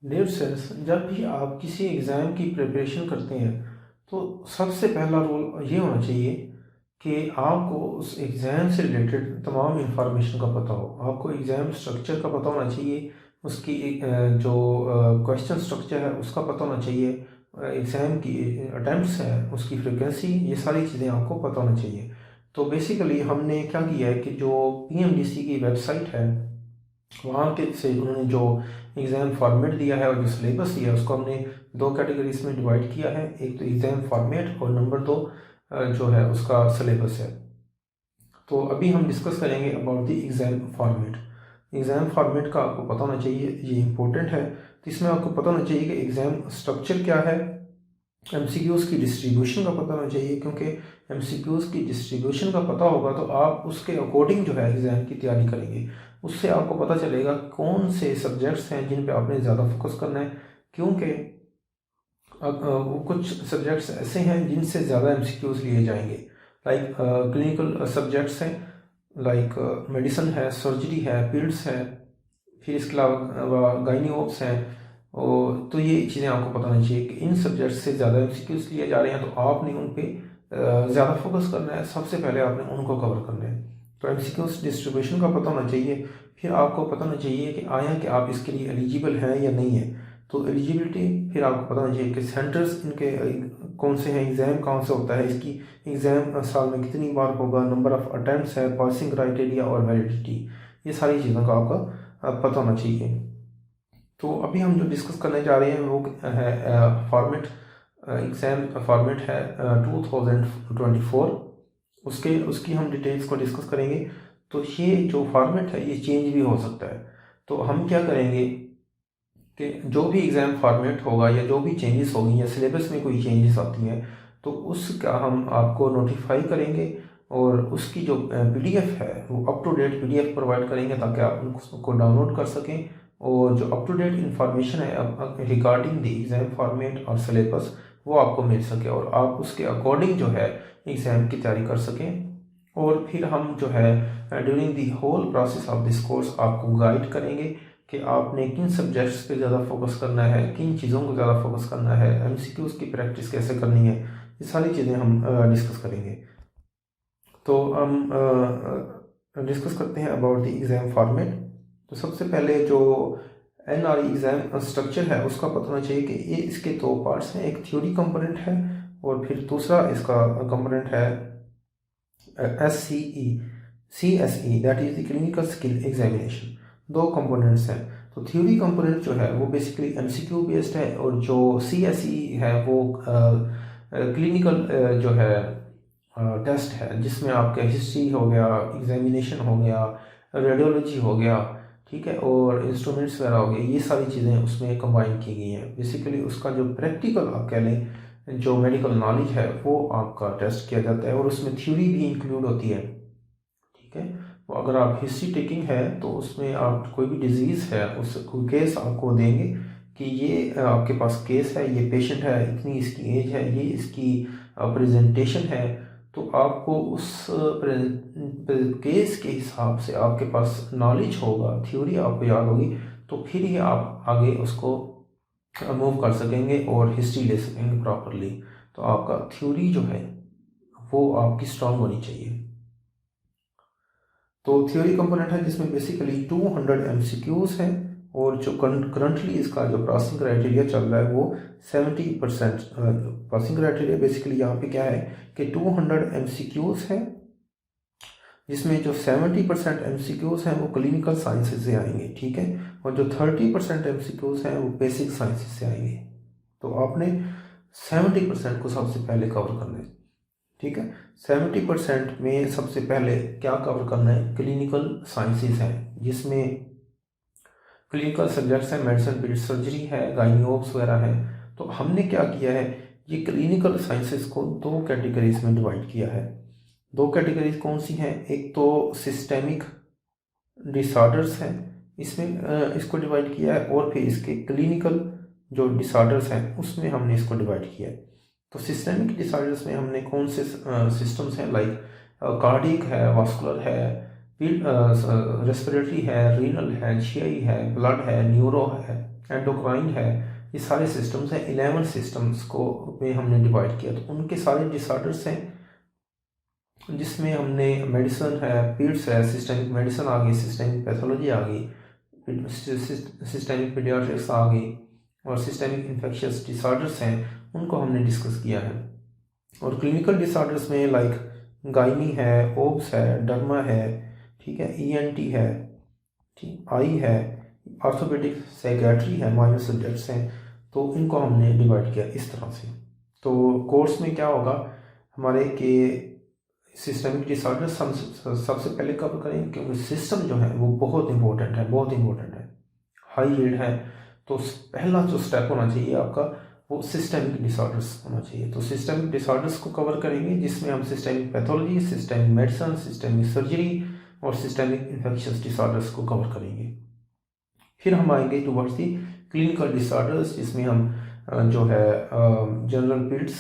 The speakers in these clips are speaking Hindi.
डियर फ्रेंड्स, जब भी आप किसी एग्ज़ाम की प्रिपरेशन करते हैं तो सबसे पहला रूल ये होना चाहिए कि आपको उस एग्ज़ाम से रिलेटेड तमाम इंफॉर्मेशन का पता हो। आपको एग्ज़ाम स्ट्रक्चर का पता होना चाहिए, उसकी जो क्वेश्चन स्ट्रक्चर है उसका पता होना चाहिए, एग्ज़ाम की अटैम्प्ट्स हैं उसकी फ्रिक्वेंसी, ये सारी चीज़ें आपको पता होना चाहिए। तो बेसिकली हमने क्या किया है कि जो पीएमडीसी की वेबसाइट है वहाँ के से उन्होंने जो एग्ज़ाम फॉर्मेट दिया है और जो सिलेबस दिया है उसको हमने दो कैटेगरीज में डिवाइड किया है। एक तो एग्ज़ाम फॉर्मेट और नंबर दो जो है उसका सिलेबस है। तो अभी हम डिस्कस करेंगे about the exam format. Exam format का आपको पता होना चाहिए, ये इंपॉर्टेंट है। तो इसमें आपको पता होना चाहिए कि एग्ज़ाम स्ट्रक्चर क्या है, एमसीक्यूज़ की डिस्ट्रीब्यूशन का पता होना चाहिए, क्योंकि एमसीक्यूज़ की डिस्ट्रीब्यूशन का पता होगा तो आप उसके अकॉर्डिंग जो है एग्ज़ाम की तैयारी करेंगे। उससे आपको पता चलेगा कौन से सब्जेक्ट्स हैं जिन पे आपने ज़्यादा फोकस करना है, क्योंकि वो कुछ सब्जेक्ट्स ऐसे हैं जिनसे ज़्यादा एमसीक्यूज़ लिए जाएंगे। लाइक क्लिनिकल सब्जेक्ट्स हैं, लाइक मेडिसिन है, सर्जरी है, पीड्स है, फिर इसके अलावा गाइनी ओप्स हैं। और तो ये चीज़ें आपको पता होनी चाहिए कि इन सब्जेक्ट से ज़्यादा एमसीक्यूज़ लिए जा रहे हैं तो आपने उन पे ज़्यादा फोकस करना है। सबसे पहले आपने उनको कवर करना है। तो एमसीक्यूज़ डिस्ट्रीब्यूशन का पता होना चाहिए। फिर आपको पता होना चाहिए कि आया कि आप इसके लिए एलिजिबल हैं या नहीं है। तो एलिजिबिलिटी, फिर आपको पता होना चाहिए कि सेंटर्स इनके कौन से हैं, एग्ज़ाम कहाँ से होता है, इसकी एग्ज़ाम साल में कितनी बार होगा, नंबर ऑफ़ अटैम्प्ट्स है, पासिंग क्राइटेरिया और वैलिडिटी, ये सारी चीज़ों का आपका पता होना चाहिए। तो अभी हम जो डिस्कस करने जा रहे हैं वो है फॉर्मेट। एग्ज़ाम फॉर्मेट है 2024। उसकी हम डिटेल्स को डिस्कस करेंगे। तो ये जो फॉर्मेट है ये चेंज भी हो सकता है। तो हम क्या करेंगे कि जो भी एग्ज़ाम फॉर्मेट होगा या जो भी चेंजेस होगी या सिलेबस में कोई चेंजेस आती हैं तो उसका हम आपको नोटिफाई करेंगे और उसकी जो पीडीएफ है वो up to date PDF provide करेंगे ताकि आप उसको डाउनलोड कर सकें। और जो अप टू डेट इंफॉर्मेशन है रिगार्डिंग द एग्ज़ाम फॉर्मेट और सिलेबस वो आपको मिल सके और आप उसके अकॉर्डिंग जो है एग्ज़ाम की तैयारी कर सकें। और फिर हम जो है during the whole process of this course आपको गाइड करेंगे कि आपने किन सब्जेक्ट्स पे ज़्यादा फोकस करना है, किन चीज़ों को ज़्यादा फोकस करना है, एमसीक्यूज़ की प्रैक्टिस कैसे करनी है, ये सारी चीज़ें हम डिस्कस करेंगे। तो हम डिस्कस करते हैं अबाउट द एग्ज़ाम फॉर्मेट। तो सबसे पहले जो एनआरई एग्ज़ाम स्ट्रक्चर है उसका पता होना चाहिए कि ये इसके दो पार्ट्स हैं, एक थ्योरी कंपोनेंट है और फिर दूसरा इसका कंपोनेंट है SCE CSE, that is the clinical skill examination. दो कंपोनेंट्स हैं। तो थ्योरी कंपोनेंट जो है वो बेसिकली एमसीक्यू बेस्ड है और जो CSE है वो क्लिनिकल जो है टेस्ट है जिसमें आपका हिस्ट्री हो गया, एग्जामिनेशन हो गया, रेडियोलॉजी हो गया, ठीक है, और इंस्ट्रूमेंट्स वगैरह हो गए, ये सारी चीज़ें उसमें कंबाइन की गई हैं। बेसिकली उसका जो प्रैक्टिकल आप कह लें जो मेडिकल नॉलेज है वो आपका टेस्ट किया जाता है और उसमें थ्योरी भी इंक्लूड होती है, ठीक है। तो अगर आप हिस्ट्री टेकिंग है तो उसमें आप कोई भी डिजीज़ है उस कोई केस आपको देंगे कि ये आपके पास केस है, ये पेशेंट है, इतनी इसकी एज है, ये इसकी प्रेजेंटेशन है। तो आपको उस केस के हिसाब से आपके पास नॉलेज होगा, थ्योरी आपको याद होगी, तो फिर ही आप आगे उसको मूव कर सकेंगे और हिस्ट्री ले सकेंगे प्रॉपरली। तो आपका थ्योरी जो है वो आपकी स्ट्रांग होनी चाहिए। तो थ्योरी कंपोनेंट है जिसमें बेसिकली 200 एमसीक्यूज़ हैं और जो करंटली इसका जो पासिंग क्राइटेरिया चल रहा है वो 70% पासिंग क्राइटेरिया। बेसिकली यहाँ पे क्या है कि 200 एमसीक्यूज़ हैं जिसमें जो 70% एमसीक्यूज़ हैं वो क्लिनिकल साइंसेज से आएंगे, ठीक है, और जो 30% एमसीक्यूज़ हैं वो बेसिक साइंसेज से आएंगे। तो आपने 70% को सबसे पहले कवर करना है, ठीक है। 70% में सबसे पहले क्या कवर करना है, क्लिनिकल साइंसेज हैं जिसमें क्लिनिकल सब्जेक्ट्स हैं, मेडिसिन, पीडियाट्रिक्स, सर्जरी है, गायनियोप्स वगैरह है। तो हमने क्या किया है, ये क्लिनिकल साइंसेज को दो कैटेगरीज में डिवाइड किया है। दो कैटेगरीज कौन सी हैं, एक तो सिस्टेमिक डिसऑर्डर्स हैं, इसमें इसको डिवाइड किया है, और फिर इसके क्लिनिकल जो डिसऑर्डर्स हैं उसमें हमने इसको डिवाइड किया है। तो सिस्टेमिक डिसऑर्डर्स में हमने कौन से सिस्टम्स हैं, लाइक कार्डियक है, वास्कुलर है, रेस्पिरेटरी है, रीनल है, जीआई है, ब्लड है, न्यूरो है, एंडोक्राइन है, ये सारे सिस्टम्स हैं। 11 सिस्टम्स को में हमने डिवाइड किया, तो उनके सारे डिसऑर्डर्स हैं, जिसमें हमने मेडिसिन है, पीड्स है, सिस्टेमिक मेडिसिन आ गई, सिस्टेमिक पैथोलॉजी आ गई, सिस्टेमिक पीडियाट्रिक्स आ गई, और सिस्टेमिक इन्फेक्शियस डिसऑर्डर्स हैं, उनको हमने डिस्कस किया है। और क्लिनिकल डिसऑर्डर्स में लाइक गायनी है, ओब्स है, डर्मा है, ठीक है, ईएनटी है, ठीक, आई है, ऑर्थोपेडिक साइकेट्री है, माइनर सब्जेक्ट्स हैं। तो इनको हमने डिवाइड किया इस तरह से। तो कोर्स में क्या होगा हमारे कि सिस्टमिक डिसऑर्डर्स हम सबसे पहले कवर करेंगे, क्योंकि सिस्टम जो है वो बहुत इंपॉर्टेंट है, बहुत इंपॉर्टेंट है, हाई रीड है। तो पहला जो स्टेप होना चाहिए आपका वो सिस्टमिक डिसऑर्डर्स होना चाहिए। तो सिस्टमिक डिसऑर्डर्स को कवर करेंगे, जिसमें हम systemic pathology, systemic medicine, systemic surgery और सिस्टमिक इन्फेक्शियस डिसऑर्डर्स को कवर करेंगे। फिर हम आएंगे टुवर्ड्स दी क्लिनिकल डिसऑर्डर्स, जिसमें हम जो है जनरल पीड्स,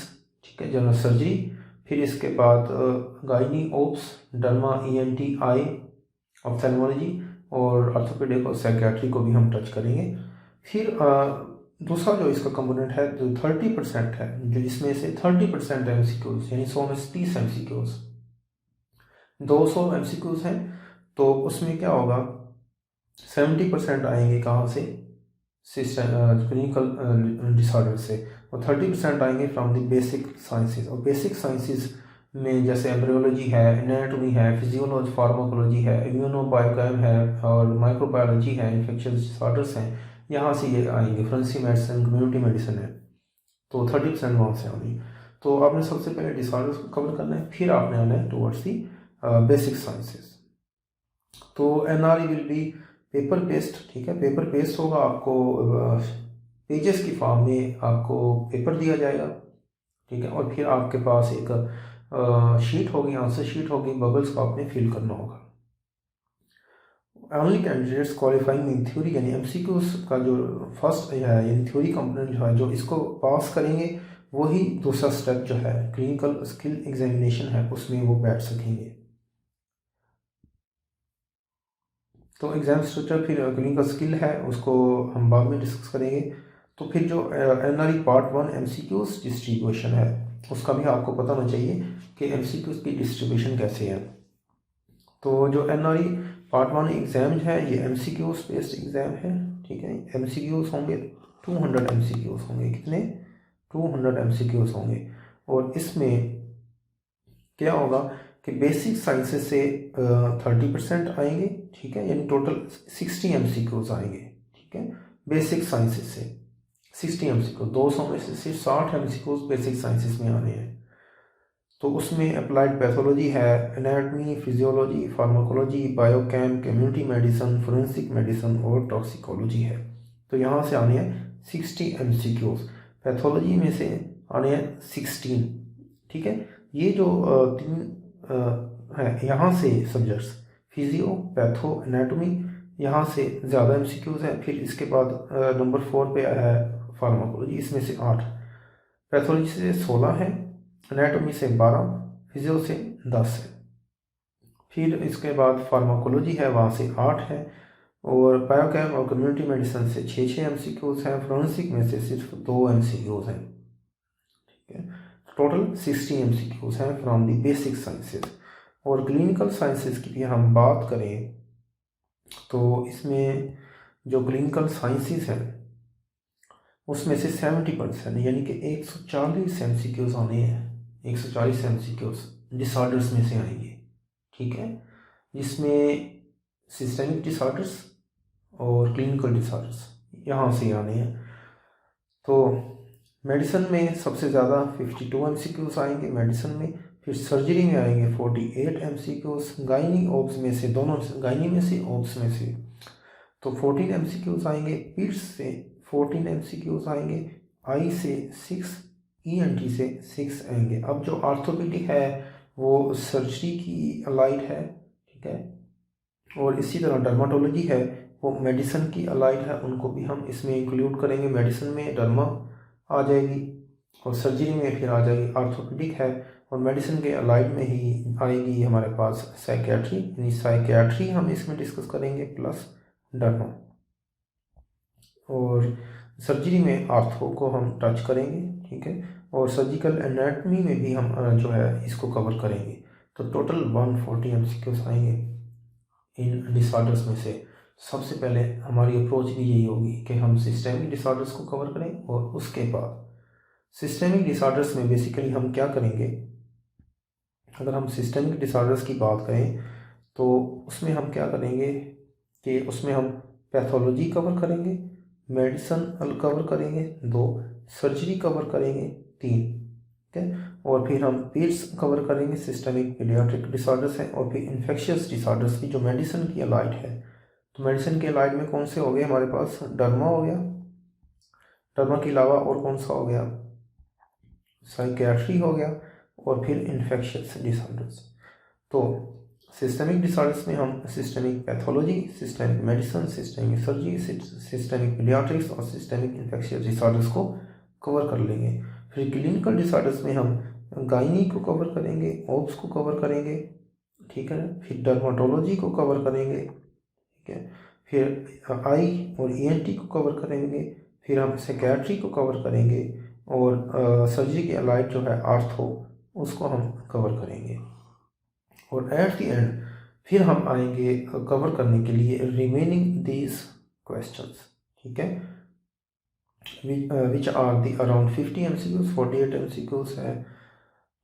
ठीक है, जनरल सर्जरी, फिर इसके बाद गायनी, ओब्स, डर्मा, ईएनटी, आई, ऑप्थेल्मोलॉजी और ऑर्थोपेडिक और साइकियाट्री को भी हम टच करेंगे। फिर दूसरा जो इसका कंपोनेंट है जो 30% है, जो इसमें से 30% एमसीक्यूज, यानी 100 में से 30 एमसीक्यूज, 200 एमसीक्यूज हैं, तो उसमें क्या होगा 70% आएंगे कहाँ से, क्लिनिकल डिसऑर्डर से, और 30% आएंगे फ्रॉम द बेसिक साइंसेज। और बेसिक साइंसेज में जैसे एम्ब्रियोलॉजी है, एनाटॉमी है, फिजियोलॉजी, फार्माकोलॉजी है, इम्यूनोबायोकेम है और माइक्रोबायोलॉजी है, इन्फेक्शियस डिसऑर्डर्स हैं, यहाँ से ये आएंगे। फोरेंसिक मेडिसिन, कम्युनिटी मेडिसिन है, तो 30% वहाँ से आएंगे। तो आपने सबसे पहले डिसऑर्डर्स को कवर करना है, फिर आपने आना है टुवर्ड्स दी बेसिक साइंसेज। तो NRE will be paper based, ठीक है, पेपर बेस्ड होगा, आपको पेजेस की फॉर्म में आपको पेपर दिया जाएगा, ठीक है, और फिर आपके पास एक शीट होगी, आंसर शीट होगी, बबल्स को आपने फिल करना होगा। Only candidates qualifying in theory, यानी एमसीक्यूज का जो फर्स्ट है यानी थ्योरी कंपोनेंट जो है, जो इसको पास करेंगे वही दूसरा स्टेप जो है क्लिनिकल स्किल एग्जामिनेशन है उसमें वो बैठ सकेंगे। तो एग्जाम स्ट्रक्चर, फिर क्लिनिकल स्किल है उसको हम बाद में डिस्कस करेंगे। तो फिर जो एनआरई पार्ट 1 एमसीक्यूज डिस्ट्रीब्यूशन है, उसका भी आपको पता होना चाहिए कि एमसीक्यूज की डिस्ट्रीब्यूशन कैसे है। तो जो एनआरई पार्ट 1 एग्ज़ाम है ये एमसीक्यूज बेस्ड एग्ज़ाम है, ठीक है, एमसीक्यूज होंगे 200 एमसीक्यूज होंगे, कितने 200 एमसीक्यूज होंगे। और इसमें क्या होगा कि बेसिक साइंसेस से 30% आएंगे, ठीक है, यानी टोटल 60 एमसीक्यूज आएंगे, ठीक है, बेसिक साइंसेस से 60 एमसीक्यू, 200 में से सिर्फ 60 एमसीक्यूज बेसिक साइंसेस में आने हैं। तो उसमें अप्लाइड पैथोलॉजी है, anatomy, physiology, pharmacology, biochem, community medicine, forensic medicine और टॉक्सिकोलॉजी है। तो यहाँ से आने हैं 60 एमसीक्यूज, पैथोलॉजी में से आने हैं 16, ठीक है। ये जो तीन है यहाँ से सब्जेक्ट्स, फिजियो, पैथो, एनाटॉमी, यहाँ से ज़्यादा एमसीक्यूज है। फिर इसके बाद नंबर 4 पे आया है फार्माकोलॉजी, इसमें से 8, पैथोलॉजी से 16 है, एनाटॉमी से 12, फिजियो से 10 है। फिर इसके बाद फार्माकोलॉजी है, वहाँ से 8 है, और बायोकेम और कम्युनिटी मेडिसिन से 6 एमसीक्यूज हैं, फोरेंसिक में से सिर्फ 2 एमसीक्यूज हैं, ठीक है। टोटल 60 एमसीक्यूज हैं फ्रॉम द बेसिक साइंसेज। और क्लिनिकल साइंसेज की भी हम बात करें तो इसमें जो क्लिनिकल साइंसेज हैं उसमें से 70% यानी कि 140 एमसीक्यूज आने हैं, 140 एमसीक्यूज डिसऑर्डर्स में से आएंगे, ठीक है, जिसमें सिस्टेमिक डिसऑर्डर्स और क्लिनिकल डिसऑर्डर्स यहाँ से आने हैं। तो मेडिसिन में सबसे ज़्यादा 52 एमसीक्यूज आएंगे मेडिसिन में, फिर सर्जरी में आएंगे 48 एमसीक्यूज, गायनी ओब्स में से, दोनों गायनी में से, ओब्स में से तो 14 एमसीक्यूज आएंगे, पीड्स से 14 एमसीक्यूज आएंगे, आई से 6, ईएनटी से 6 आएंगे। अब जो ऑर्थोपेडिक है वो सर्जरी की अलाइड है, ठीक है, और इसी तरह डर्माटोलॉजी है वो मेडिसिन की अलाइड है, उनको भी हम इसमें इंक्लूड करेंगे। मेडिसिन में डर्मा आ जाएगी और सर्जरी में फिर आ जाएगी ऑर्थोपेडिक है, और मेडिसिन के अलाइड में ही आएगी हमारे पास साइकियाट्री, यानी साइकियाट्री हम इसमें डिस्कस करेंगे प्लस डर्मा। और सर्जरी में आर्थो को हम टच करेंगे, ठीक है, और सर्जिकल एनाटमी में भी हम जो है इसको कवर करेंगे। तो टोटल 140 MCQs आएंगे इन डिसऑर्डर्स में से। सबसे पहले हमारी अप्रोच भी यही होगी कि हम सिस्टेमिक डिसऑर्डर्स को कवर करें, और उसके बाद सिस्टेमिक डिसऑर्डर्स में बेसिकली हम क्या करेंगे, अगर हम सिस्टेमिक डिसऑर्डर्स की बात करें तो उसमें हम क्या करेंगे कि उसमें हम पैथोलॉजी कवर करेंगे, मेडिसन कवर करेंगे 2, सर्जरी कवर करेंगे 3, ठीक है, और फिर हम पीड्स कवर करेंगे, सिस्टेमिक पीडियाट्रिक डिसऑर्डर्स हैं, और फिर इन्फेक्शियस डिसऑर्डर्स की जो मेडिसिन की अलाइड है। तो मेडिसिन के अलाइड में कौन से हो गए हमारे पास, डर्मा हो गया, डर्मा के अलावा और कौन सा हो गया, साइकेट्री हो गया, और फिर इन्फेक्शियस डिसऑर्डर्स। तो सिस्टेमिक डिसऑर्डर्स में हम systemic pathology, systemic medicine, systemic surgery, systemic paediatrics और सिस्टेमिक इन्फेक्शियस डिसऑर्डर्स को कवर कर लेंगे। फिर क्लिनिकल डिसऑर्डर्स में हम गायनी को कवर करेंगे, ओब्स को कवर करेंगे, ठीक है, फिर डर्माटोलॉजी को कवर करेंगे, ठीक है, फिर आई और ENT को कवर करेंगे, फिर हम साइकेट्री को कवर करेंगे, और सर्जरी के अलाइड जो है आर्थो उसको हम कवर करेंगे। और एट द एंड फिर हम आएंगे कवर करने के लिए रिमेनिंग दीज क्वेश्चंस, ठीक है, which are the around 50 MCQs, 48 MCQs है,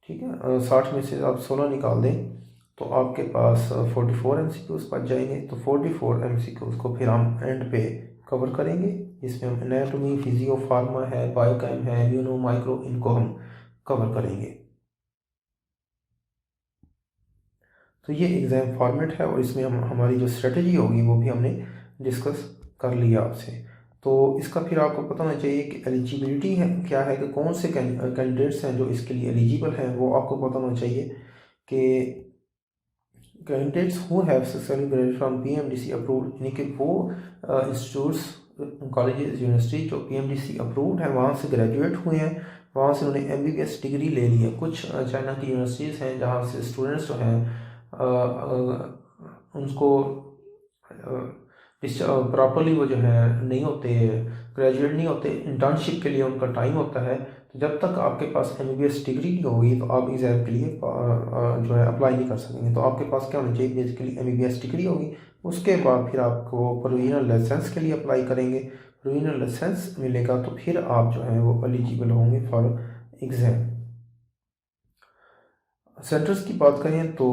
ठीक है, 60 में से आप 16 निकाल दें तो आपके पास 44 MCQs बच जाएंगे। तो 44 MCQs को फिर हम एंड पे कवर करेंगे, जिसमें हम एनाटॉमी, फिजियो, फार्मा है, बायोकेम है, इम्यूनो, माइक्रो, इनको हम कवर करेंगे। तो ये एग्ज़ाम फॉर्मेट है, और इसमें हम हमारी जो स्ट्रेटजी होगी वो भी हमने डिस्कस कर लिया आपसे। तो इसका फिर आपको पता होना चाहिए कि एलिजिबिलिटी है क्या है, कि कौन से कैंडिडेट्स हैं जो इसके लिए एलिजिबल हैं, वो आपको पता होना चाहिए कि candidates who have successfully graduated from PMDC approved, यानी कि वो इंस्टीट्यूट्स, कॉलेजेस, यूनिवर्सिटी जो PMDC अप्रूव्ड है वहाँ से ग्रेजुएट हुए हैं, वहाँ से उन्होंने MBBS डिग्री ले ली है। कुछ चाइना की यूनिवर्सिटीज़ हैं जहाँ से स्टूडेंट्स जो हैं उनको प्रॉपरली वो जो है नहीं होते, ग्रेजुएट नहीं होते, इंटर्नशिप के लिए उनका टाइम होता है। तो जब तक आपके पास MBBS डिग्री नहीं होगी तो आप एग्ज़ाम के लिए जो है अप्लाई नहीं कर सकेंगे। तो आपके पास क्या होना चाहिए, बेसिकली MBBS डिग्री होगी। उसके बाद फिर आपको प्रोविजनल लाइसेंस के लिए अप्लाई करेंगे, प्रोविजनल लाइसेंस मिलेगा तो फिर आप जो है वो एलिजिबल होंगे फॉर एग्ज़ाम। सेंटर्स की बात करें तो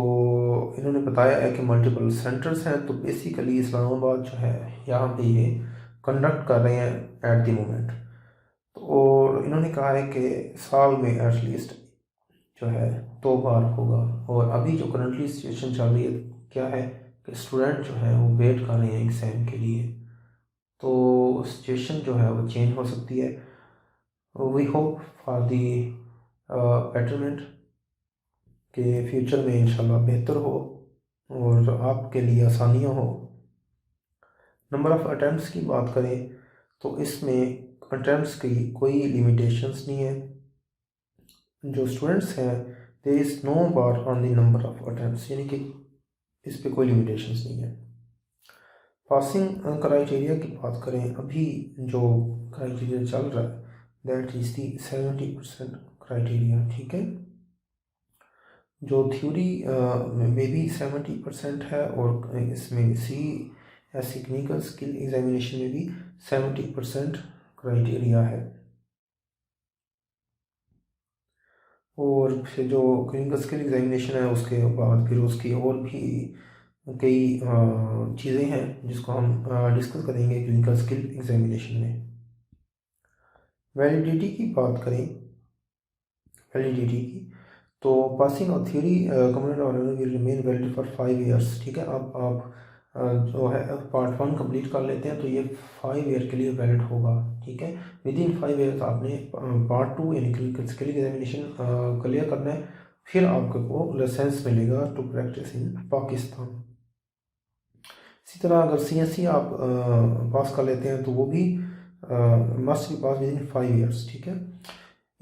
इन्होंने बताया है कि मल्टीपल सेंटर्स हैं। तो बेसिकली इस्लामाबाद जो है यहाँ पे ये कंडक्ट कर रहे हैं एट द मोमेंट। तो और इन्होंने कहा है कि साल में एटलीस्ट जो है 2 बार होगा। और अभी जो करंटली सिचुएशन चल रही है क्या है कि स्टूडेंट जो है वो वेट कर रहे हैं एग्ज़ाम के लिए, तो सिचुएशन जो है वो चेंज हो सकती है। We hope for the betterment कि फ्यूचर में इंशाल्लाह बेहतर हो और आपके लिए आसानियाँ हो। नंबर ऑफ़ अटैम्प्ट्स की बात करें तो इसमें अटैम्प्ट्स की कोई लिमिटेशंस नहीं है। जो स्टूडेंट्स हैं there is no bar on the number of attempts, यानी कि इस पे कोई लिमिटेशंस नहीं है। पासिंग क्राइटेरिया की बात करें, अभी जो क्राइटेरिया चल रहा है दैट इज़ दी 70% क्राइटेरिया, ठीक है। जो थ्योरी में भी 70% है, और इसमें CSE क्लिनिकल स्किल एग्जामिनेशन में भी 70% क्राइटेरिया है। और फिर जो क्लिनिकल स्किल एग्जामिनेशन है उसके बाद फिर उसकी और भी कई चीज़ें हैं जिसको हम डिस्कस करेंगे क्लिनिकल स्किल एग्जामिनेशन में। वैलिडिटी की बात करें, वैलिडिटी की तो passing of theory component will remain valid for 5 years, ठीक है। आप जो है पार्ट 1 कंप्लीट कर लेते हैं तो ये 5 ईयर के लिए वैलिड होगा, ठीक है। विद इन 5 ईयर्स आपने पार्ट 2 यानी क्लिनिकल स्किल एग्जामिनेशन क्लियर करना है, फिर आपको लाइसेंस मिलेगा टू प्रैक्टिस इन पाकिस्तान। इसी तरह अगर CSE आप पास कर लेते हैं तो वो भी must be pass with in 5 years, ठीक है।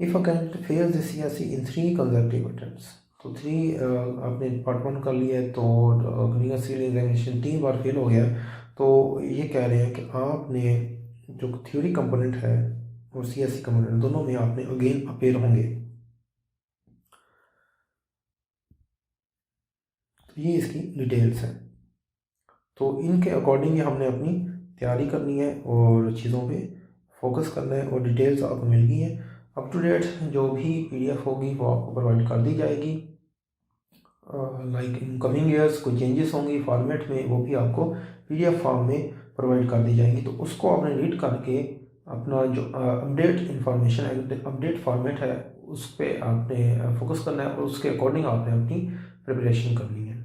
If a candidate fails the CSE in 3 consecutive attempts, तो 3 आपने पार्ट 1 कर लिया है तो क्लिनिकल स्किल एग्जामिनेशन 3 बार फेल हो गया, तो ये कह रहे हैं कि आपने जो थ्योरी कंपोनेंट है और सीएसई कंपोनेंट, दोनों में आपने अगेन अपेयर होंगे। तो ये इसकी डिटेल्स हैं। तो इनके अकॉर्डिंग हमने अपनी तैयारी करनी है और चीज़ों पे फोकस करना है, और डिटेल्स आपको मिल गई है। अप टू डेट जो भी पीडीएफ होगी वो आपको प्रोवाइड कर दी जाएगी। लाइक इन कमिंग ईयर्स कोई चेंजेस होंगी फॉर्मेट में, वो भी आपको पीडीएफ फॉर्म में प्रोवाइड कर दी जाएंगी। तो उसको आपने रीड करके अपना जो अपडेट इंफॉर्मेशन, अपडेट फॉर्मेट है, उस पर आपने फोकस करना है और उसके अकॉर्डिंग आपने अपनी प्रिपरेशन करनी है।